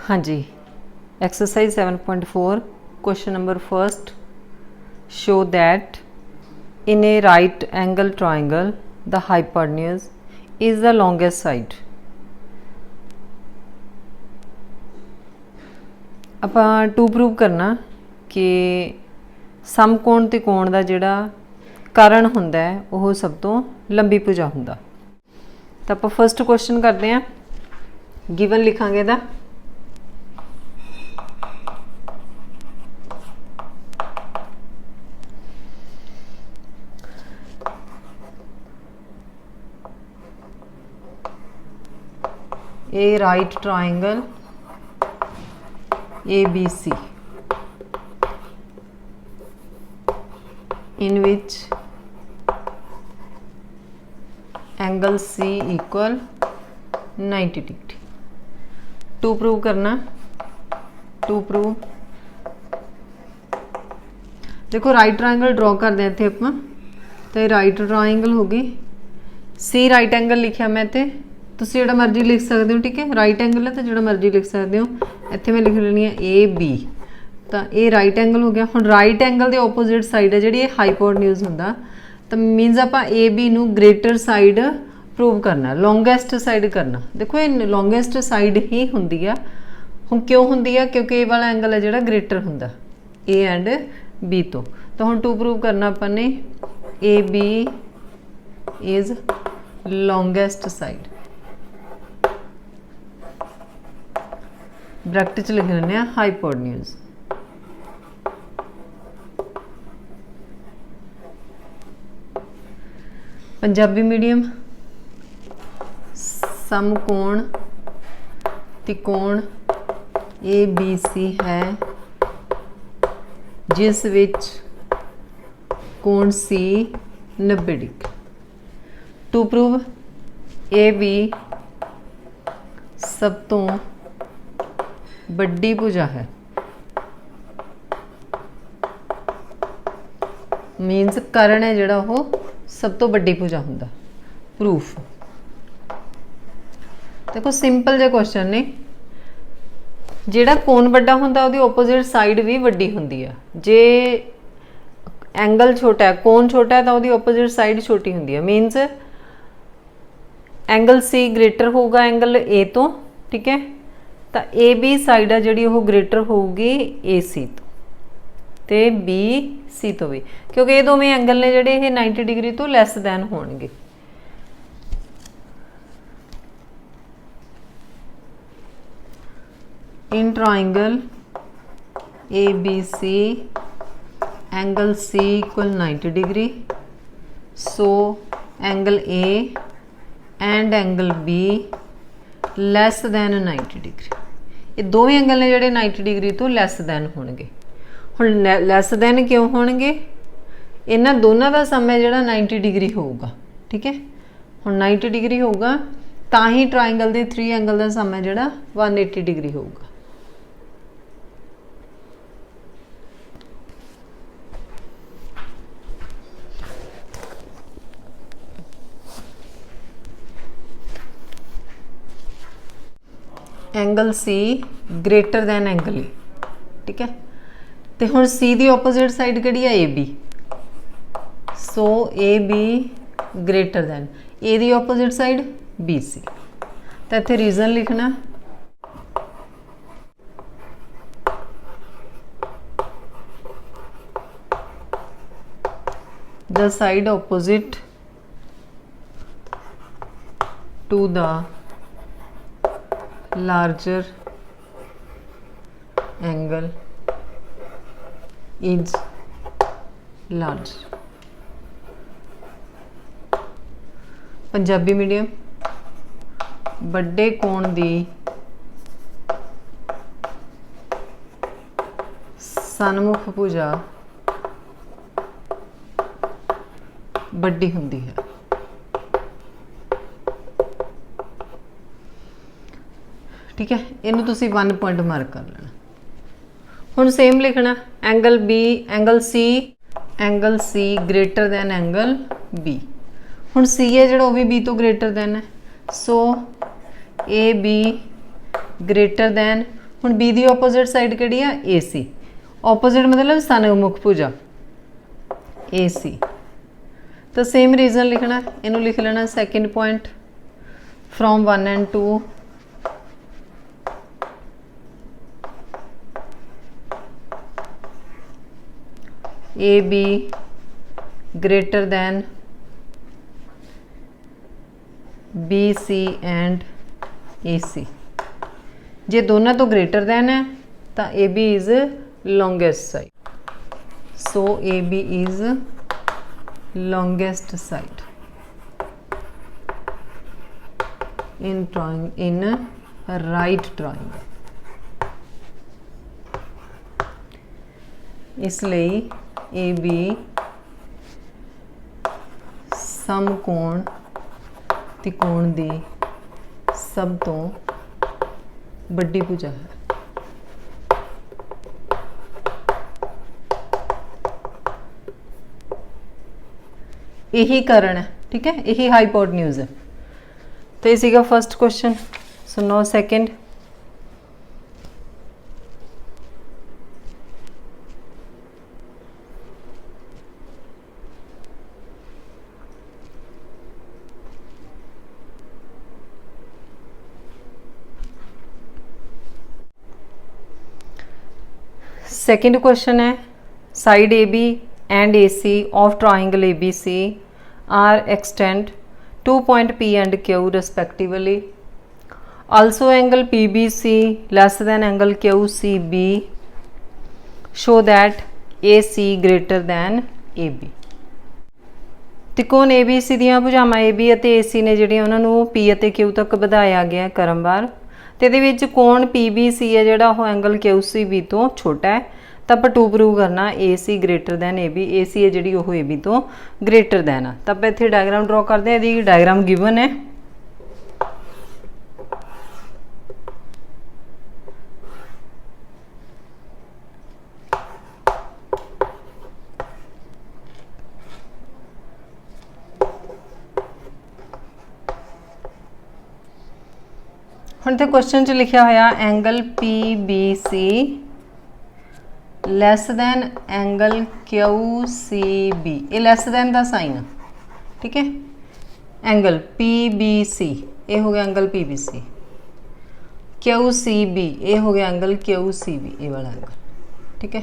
हाँ जी, exercise 7.4 question number first, show that in a right angle triangle the hypotenuse is the longest side। ਆਪਾਂ to prove करना कि समकोण ते कोण ਦਾ ਜਿਹੜਾ ਕਰਨ ਹੁੰਦਾ ਹੈ ਉਹ ਸਭ ਤੋਂ ਲੰਬੀ ਭੁਜਾ ਹੁੰਦਾ। ਤਾਂ ਆਪਾਂ ਫਸਟ ਕੁਐਸਚਨ ਕਰਦੇ ਹਾਂ, ਗਿਵਨ ਲਿਖਾਂਗੇ ਦਾ a right triangle ABC in which angle C equal 90 degree. To prove करना, टू प्रूव देखो राइट ट्राइंगल ड्रॉ करते हैं इत्थे आपां, तो राइट ट्राइंगल हो गई सी राइट एंगल लिखा मैं ते तुसीं जिहड़ा मर्जी लिख सकते हो, ठीक है। राइट एंगल है तो जिहड़ा मर्जी लिख सकते हो। इत्थे मैं लिख लैनी है ए बी, तो ये राइट एंगल हो गया। हुण राइट एंगल के ओपोजिट साइड है जिहड़ी हाइपोटेन्यूज हुंदा, तो मीनस आपां ए बी नूं ग्रेटर साइड प्रूव करना, लॉन्गेस्ट साइड करना। देखो ये लॉन्गेस्ट साइड ही हुंदी आ। हुण क्यों हुंदी आ? क्योंकि ये वाला एंगल है जिहड़ा ग्रेटर हुंदा ए एंड बी तो हुण टू प्रूव करना आपां ने A B is longest side. Bracket च लिख लेने हाइपोटेन्यूज। पंजाबी मीडियम समकोण त्रिकोण ए बी सी है जिस विच कोण C 90 degree. To prove A B सब तो बड़ी भुजा है, मीनस करण है जिहड़ा वो सब तो बड़ी भुजा हुंदा। प्रूफ देखो सिंपल जे क्वेश्चन ने, जिहड़ा कोण वड्डा हुंदा उहदी ओपोजिट साइड भी वड्डी हुंदी है। जे एंगल छोटा है, कोण छोटा है, तो उहदी ओपोजिट साइड छोटी हुंदी है। मीनस एंगल सी ग्रेटर होगा एंगल ए तो, ठीक है। तो ए बी साइड है जी वो ग्रेटर होगी ए सी तो बी सी तो भी, क्योंकि ये दोवें एंगल ने जोड़े 90 डिग्री तो लैस दैन होणगे। In triangle A B C angle C equal 90 degree, so angle A and angle B less than 90 degree. ये दोवें एंगल ने जोड़े 90 डिग्री तो लैस दैन होणगे। हुण लैस दैन क्यों होणगे? इन्हां दोनों का सम है जिहड़ा 90 डिग्री होगा, ठीक है। हुण 90 डिग्री होगा तां ही ट्राइंगल के 3 एंगल का सम है जिहड़ा 180 डिग्री होगा। Angle C greater than angle A, ठीक है। तो हुण सी की ओपोजिट साइड किहड़ी है? A B. So A B greater than A की ओपोजिट साइड बी सी। तो इत्थे रीजन लिखना, the side opposite to the larger angle is large। Punjabi medium बड़े कोण दी सन्मुख भुजा बड़ी हुंदी है। ठीक है, इनू तुसी 1 पॉइंट मार्क कर लेना। हुण सेम लिखना angle B angle C greater than angle B. हुण सी है जो भी बी तो ग्रेटर दैन है, so A B greater than हुण बी दी ओपोजिट साइड किहड़ी आ ए सी, ओपोजिट मतलब सन्मुख भुजा ए सी। तो सेम रीजन लिखना, इनू लिख लेना second point from 1 and 2 A B greater than B C and A C. जे दोनों तो ग्रेटर दैन है तो A B is longest side, so A B is longest side in right triangle। इसलिए ए बी समकोण त्रिकोण दी सब तो बड़ी भुजा है। यही कारण है, ठीक है, यही हाइपोटेन्यूज है। तो इसी का first question. So no second, second question है side A B and AC of triangle ABC are extend 2 point P and Q respectively. Also angle PBC less than angle QCB. Show that AC greater than AB. त्रिकोण ABC ਦੀਆਂ ਭੁਜਾਵਾਂ AB ਅਤੇ AC ਨੇ ਜਿਹੜੀਆਂ ਉਹਨਾਂ ਨੂੰ P ਅਤੇ Q ਤੱਕ ਵਧਾਇਆ ਗਿਆ ਕਰਮਵਾਰ, ਤੇ ਇਹਦੇ ਵਿੱਚ ਕੋਣ PBC ਹੈ ਜਿਹੜਾ ਉਹ ਐਂਗਲ QCB ਤੋਂ ਛੋਟਾ ਹੈ। तो आप टू प्रूव करना ए C greater than A B, A सी है जी वो ए बी तो ग्रेटर दैन आ। तो आप इतने डायग्राम ड्रॉ करते हैं, यदि डायग्राम गिवन है हुण तो क्वेश्चन च लिखा होया angle P B C less than angle Q C B, ये लैस दैन का साइन, ठीक है। एंगल पी बी सी ये हो गया angle P B C, Q C B ये हो गया एंगल क्यू सी बी, ये वाला एंगल, ठीक है।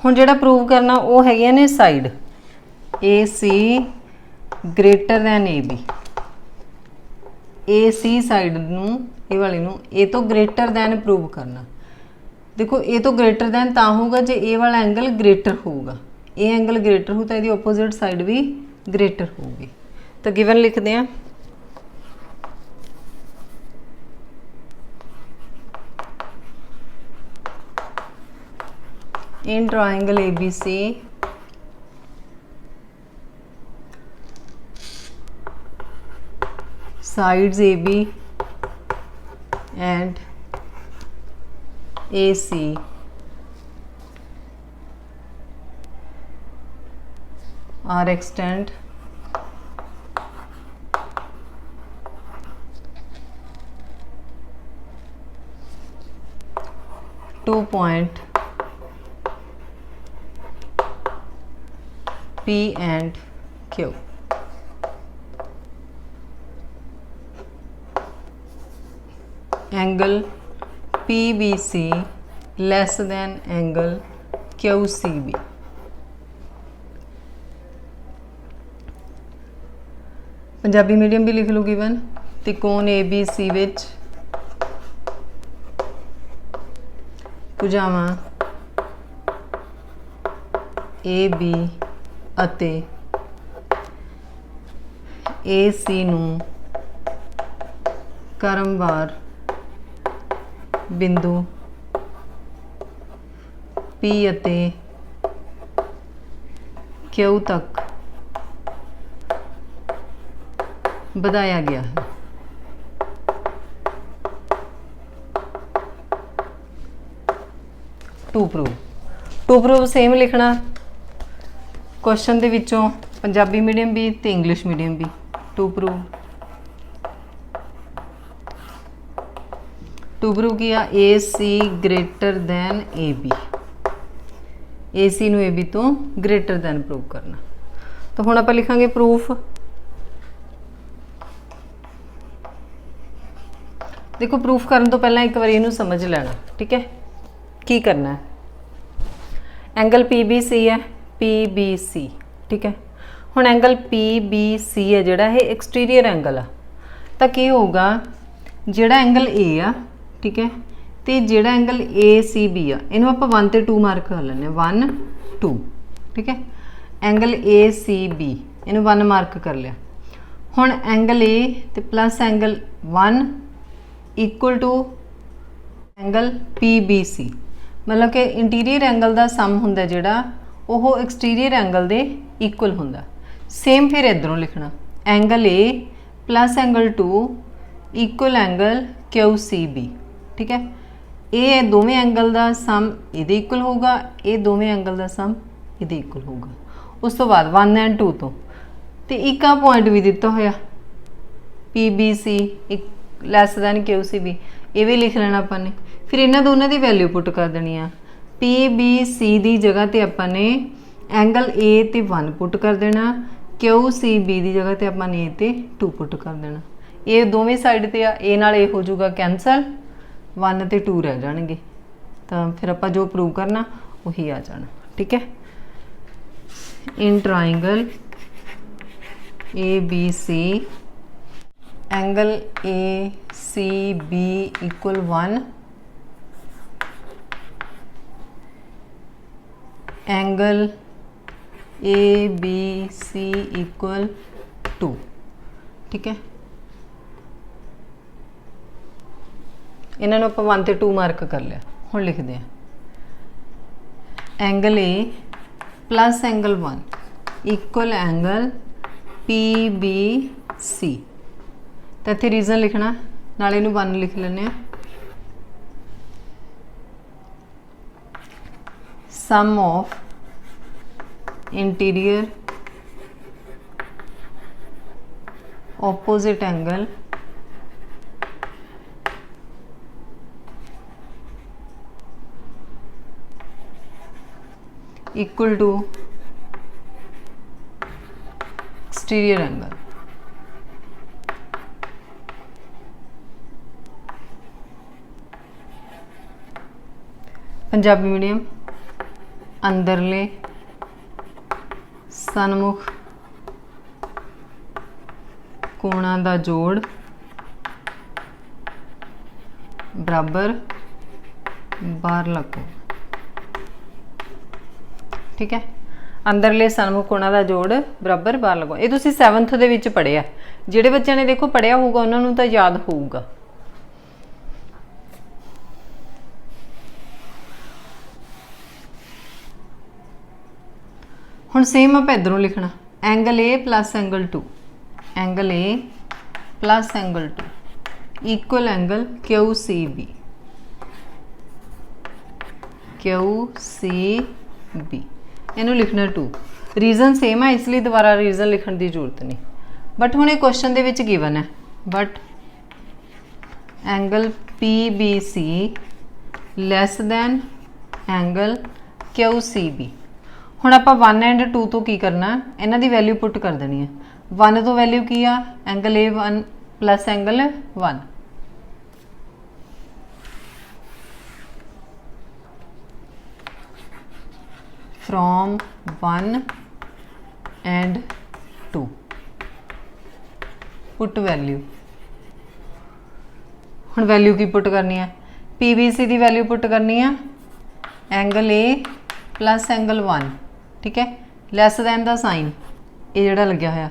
हुण जिहड़ा प्रूव करना वो है ने side A C greater than A B, A C side नूं ये वाली नूं ए तो ग्रेटर दैन प्रूव करना। देखो ए तो ग्रेटर दैन ता होगा जे ए वाला एंगल ग्रेटर होगा, ए एंगल ग्रेटर हो तो ये ओपोजिट साइड भी ग्रेटर होगी। तो गिवन लिखते हैं in triangle ABC sides AB and AC are extend to point P and Q। Angle PBC less than angle QCB। Punjabi medium भी लिख लो गिवन त्रिकोण ABC विच भुजावां AB ਅਤੇ AC ਨੂੰ ਕਰਮਵਾਰ बिंदु P ਅਤੇ Q तक ਵਧਾਇਆ ਗਿਆ है। टू प्रूव सेम लिखना क्वेश्चन दे विचों पंजाबी मीडियम भी ते इंग्लिश मीडियम भी। टू टू प्रूव किया ए C greater than A B, A सी नूं ए बी तो ग्रेटर दैन प्रूव करना। तो हुण आपां लिखांगे प्रूफ। देखो प्रूफ करने तो पहला एक बार इनू समझ लेना, ठीक है। की करना है, एंगल पी बी सी है, पी बी सी, ठीक है। हुण एंगल पी बी सी है जिहड़ा ये एक्सटीरियर एंगल आ, तो की होगा जिहड़ा एंगल ए आ, ठीक है, तो जिहड़ा एंगल ए सी बी आ इनू आपां 1 ते 2 मार्क कर लैंदे 1 2, ठीक है। एंगल ए सी बी इनू 1 मार्क कर लिया। हुण एंगल ए ते plus angle 1 equal to angle P B C, मतलब कि इंटीरियर एंगल का सम हुंदा जिहड़ा वो एक्सटीरियर एंगल दे इक्वल हुंदा। सेम फिर इधरों लिखना angle A plus angle 2 equal angle Q C B, ठीक है। ये दोवें एंगल का सम ये इक्वल होगा, ये दोवें एंगल का सम ये इक्वल होगा। उस तो बाद 1 एंड 2 तो एक आ पॉइंट भी दिता होया पी बी सी एक less than Q C B, ये भी लिख लेना अपन ने। फिर इन्हों दोनों की वैल्यू पुट कर देनी आ। पी बी सी की जगह पर अपन ने एंगल ए ते 1 पुट कर देना, क्यू सी बी की जगह पर अपन ए ते 2 पुट कर देना। ये दोवें साइड ते आ, ए नाल ए हो जाऊगा कैंसल, 1 ते 2 रह जाएंगे। तो फिर आप जो प्रूव करना वही आ जाना, ठीक है। In triangle A B C angle A C B equal 1, angle A B C equal 2, ठीक है। इन्होंने आप 1 ते 2 मार्क कर लिया। हुण लिखते हैं angle A plus angle 1 equal angle P B C. तो इत्थे रीजन लिखना, नाले नूं 1 लिख लेने। Sum of interior opposite angle equal to exterior angle. Punjabi medium अंदरले सन्मुख कोणां दा जोड़ बराबर बाहरला कोण, ठीक है। अंदरले सन्मुख कोणां दा जोड़ बराबर बाहरला कोण, ये तुसीं 7th दे विच पढ़िया। जिहड़े बच्चों ने देखो पढ़िया होगा उन्होंने तो याद होगा। हुण सेम आप इधरों लिखना angle A plus angle 2, angle A plus angle 2 equal angle Q C B, Q C B इनू लिखना 2। रीजन सेम है इसलिए दोबारा रीजन लिखने की जरूरत नहीं। बट हुण ये क्वेश्चन दे विच गिवन है but angle P B C less than angle Q C B. हुण आपां 1 एंड 2 तो की करना, इन्हां दी वैल्यू पुट कर देनी है। 1 तो वैल्यू की आ angle A 1 plus angle 1, from 1 and 2 put value. हुण वैल्यू की पुट करनी है, पी बी सी की वैल्यू पुट करनी है एंगल ए प्लस एंगल 1, ठीक है, लैस दैन दा साइन ये जिहड़ा लग्या होया।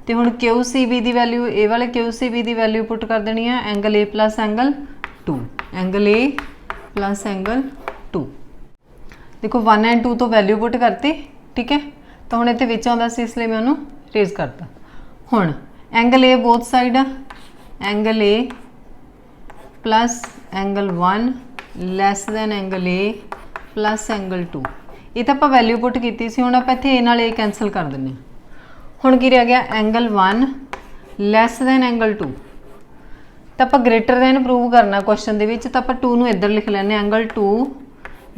तो हुण क्यू सी बी की वैल्यू ए वाले क्यू सी बी की वैल्यू पुट कर देनी है angle A plus angle 2, angle A plus angle 2। देखो 1 एंड 2 तो वैल्यू पुट करती, ठीक है। तो हुण इत्थे विच आउंदा सी इसलिए मैं उन्होंने रेज करता। हुण एंगल ए बोथ साइड आ, angle A plus angle 1 less than angle A plus angle 2। ये तो आप वैल्यू पुट की सी, हुण आपां इत्थे ए नाल ए कैंसल कर दिंदे हां। हुण की रह गया एंगल 1 लैस दैन एंगल 2। तो आप ग्रेटर दैन प्रूव करना क्वेश्चन दे विच, तो आप 2 नूं इधर लिख लैने एंगल 2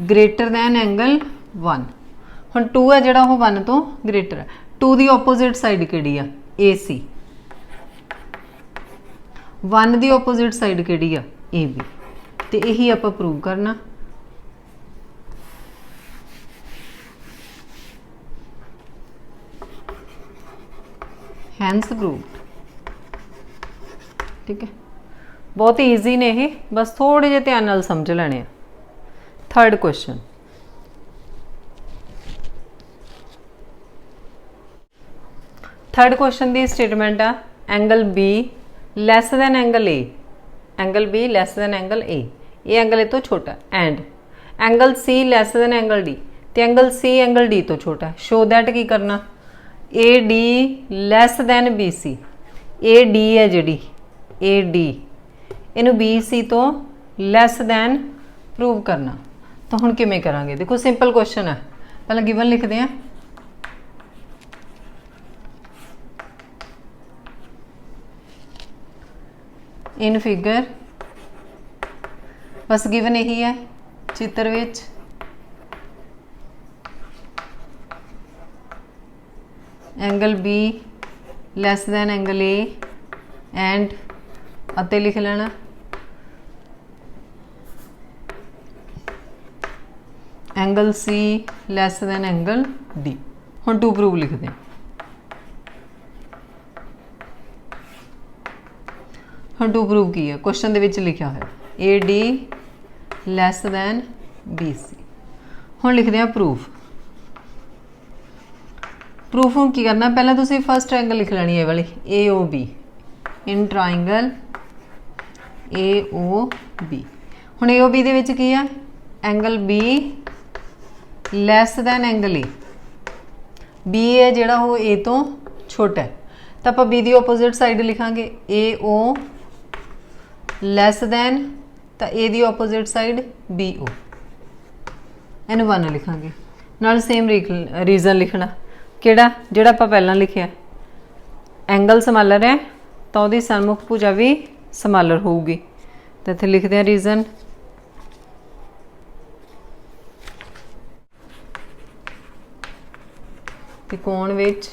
ग्रेटर दैन एंगल 1। हुण 2 है जिहड़ा वो 1 तो ग्रेटर है। 2 की ओपोजिट साइड किहड़ी आ? AC। 1 की ओपोजिट साइड किहड़ी आ? AB। तो यही आप प्रूव करना। Hence proved. ठीक है, बहुत ईजी ने ये, बस थोड़े जे ध्यान नाल समझ लेने। थर्ड क्वेश्चन, थर्ड क्वेश्चन की स्टेटमेंट आ angle B less than angle A, angle B less than angle A, ये एंगल ए तो छोटा, and angle C less than angle D, तो एंगल सी एंगल डी तो छोटा है। शो दैट की करना? A D less than B C, A D है जी ए डी, इनू बी सी तो लैस दैन प्रूव करना। तो हुण किवें करांगे? देखो सिंपल क्वेश्चन है, पहले गिवन लिखते हैं। इन फिगर, बस गिवन यही है चित्र विच angle B less than angle A and अते लिख लेना angle C less than angle D. हुण टू प्रूव लिख दें। हुण टू प्रूव की है? क्वेश्चन दे विच लिखा है A D less than B C. हुण लिखते हैं प्रूफ। प्रूफ हुण की करना? पहले तुसीं फस्ट एंगल लिख लैनी है वाली A O B, in triangle A O B. हुण ए ओ बी दे विच की है? Angle B less than angle A, B है जिहड़ा वो ए तो छोटा है, तो आप बी दी ओपोजिट साइड लिखांगे ए ओ लैस दैन, तो ए दी ओपोजिट साइड बी ओ, इनू 1 लिखांगे। नाल सेम रीजन लिखना किहड़ा जिहड़ा आपां पहलां लिखिआ, एंगल समालर है तो उहदी सन्मुख भुजा भी समालर होऊगी। तो इत्थे लिखदे हैं रीजन, त्रिकोण विच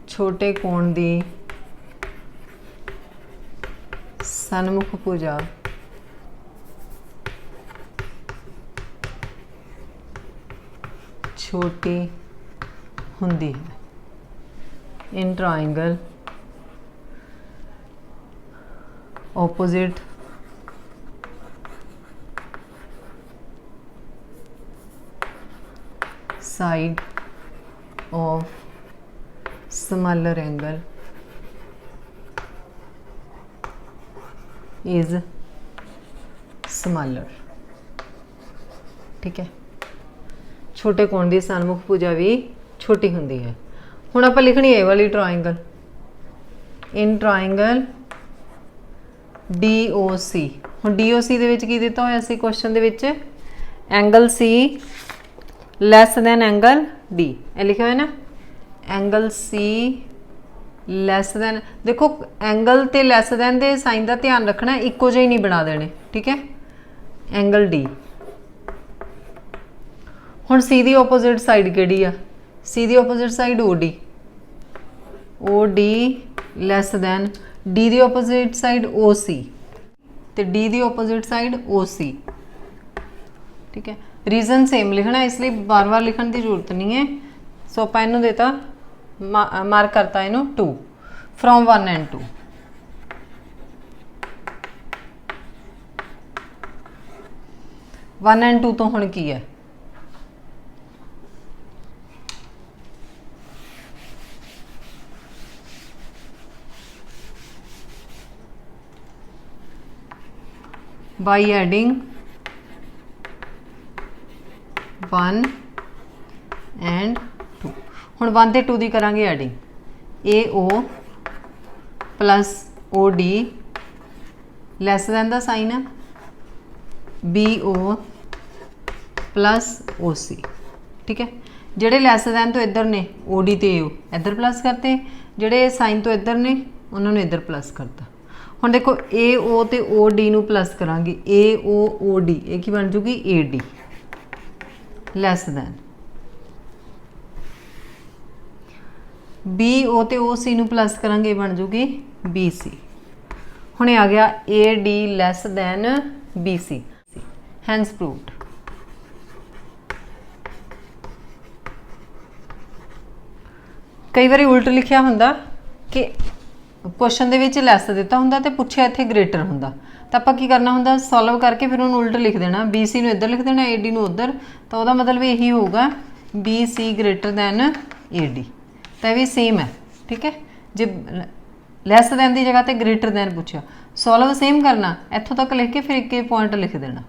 छोटे कोण दी सन्मुख भुजा छोटी हुंदी है in triangle opposite side of smaller angle is smaller. ठीक है, छोटे कोण की सन्मुख भुजा भी छोटी हुंदी है। हुण आपां लिखनी है वाली triangle in triangle D O C. हुण डी ओ सी दे विच की दिता होया सी क्वेश्चन दे विच? Angle C less than angle D, ये लिखा हुआ है ना, एंगल सी लैस दैन। देखो एंगल ते लैस दैन दे साइन का ध्यान रखना, इक्को जिहे नहीं बना देने। ठीक है, एंगल डी। हुण सी दी ओपोजिट साइड किहड़ी आ? सी दी opposite side O D, O D less than, D दी ओपोजिट साइड ओ सी, तो डी दी ओपोजिट साइड ओ सी। ठीक है, रीजन सेम लिखना, इसलिए बार बार लिखने की जरूरत नहीं है। सो आप इनू देता मार्क करता इनू 2 फ्रॉम 1 एंड 2। वन एंड 2 तो हुण की है? by adding 1 and 2। हुण 1 ते 2 दी करांगे adding, A O plus O D less than दा साइन है, B O plus O C. ठीक है, जिहड़े लैस दैन तो इधर ने ओ डी ते ओ इधर प्लस करते, ਜਿਹੜੇ ਸਾਈਨ ਤੋਂ ਇੱਧਰ ਨੇ ਉਹਨਾਂ ਨੂੰ ਇੱਧਰ ਪਲੱਸ ਕਰਤਾ। ਹੁਣ ਦੇਖੋ AO ਤੇ OD ਨੂੰ ਪਲੱਸ ਕਰਾਂਗੇ, AOOD ਇਹ ਕੀ ਬਣ ਜੂਗੀ AD ਲੈਸ ਦੈਨ। BO ਤੇ OC ਨੂੰ ਪਲੱਸ ਕਰਾਂਗੇ, ਇਹ ਬਣ ਜੂਗੀ BC। ਹੁਣ ਇਹ ਆ ਗਿਆ AD less than BC, hence proved. ਕਈ ਵਾਰੀ ਉਲਟ ਲਿਖਿਆ ਹੁੰਦਾ ਕਿ ਕੁਐਸਚਨ ਦੇ ਵਿੱਚ ਲੈਸ ਦਿੱਤਾ ਹੁੰਦਾ ਤੇ ਪੁੱਛਿਆ ਇੱਥੇ ਗ੍ਰੇਟਰ ਹੁੰਦਾ, ਤਾਂ ਆਪਾਂ ਕੀ ਕਰਨਾ ਹੁੰਦਾ, ਸੋਲਵ ਕਰਕੇ ਫਿਰ ਉਹਨੂੰ ਉਲਟ ਲਿਖ ਦੇਣਾ, BC ਨੂੰ ਇੱਧਰ ਲਿਖ ਦੇਣਾ, AD ਨੂੰ ਉੱਧਰ। ਤਾਂ ਉਹਦਾ ਮਤਲਬ ਇਹੀ ਹੋਊਗਾ BC ਗ੍ਰੇਟਰ ਦੈਨ AD। ਤਾਂ ਇਹ ਵੀ ਸੇਮ ਹੈ, ਠੀਕ ਹੈ। ਜੇ ਲੈਸ ਦੈਨ ਦੀ ਜਗ੍ਹਾ ਤੇ ਗ੍ਰੇਟਰ ਦੈਨ ਪੁੱਛਿਆ, ਸੋਲਵ ਸੇਮ ਕਰਨਾ, ਇੱਥੋਂ ਤੱਕ ਲਿਖ ਕੇ ਫਿਰ ਇੱਕ ਪੁਆਇੰਟ ਲਿਖ ਦੇਣਾ।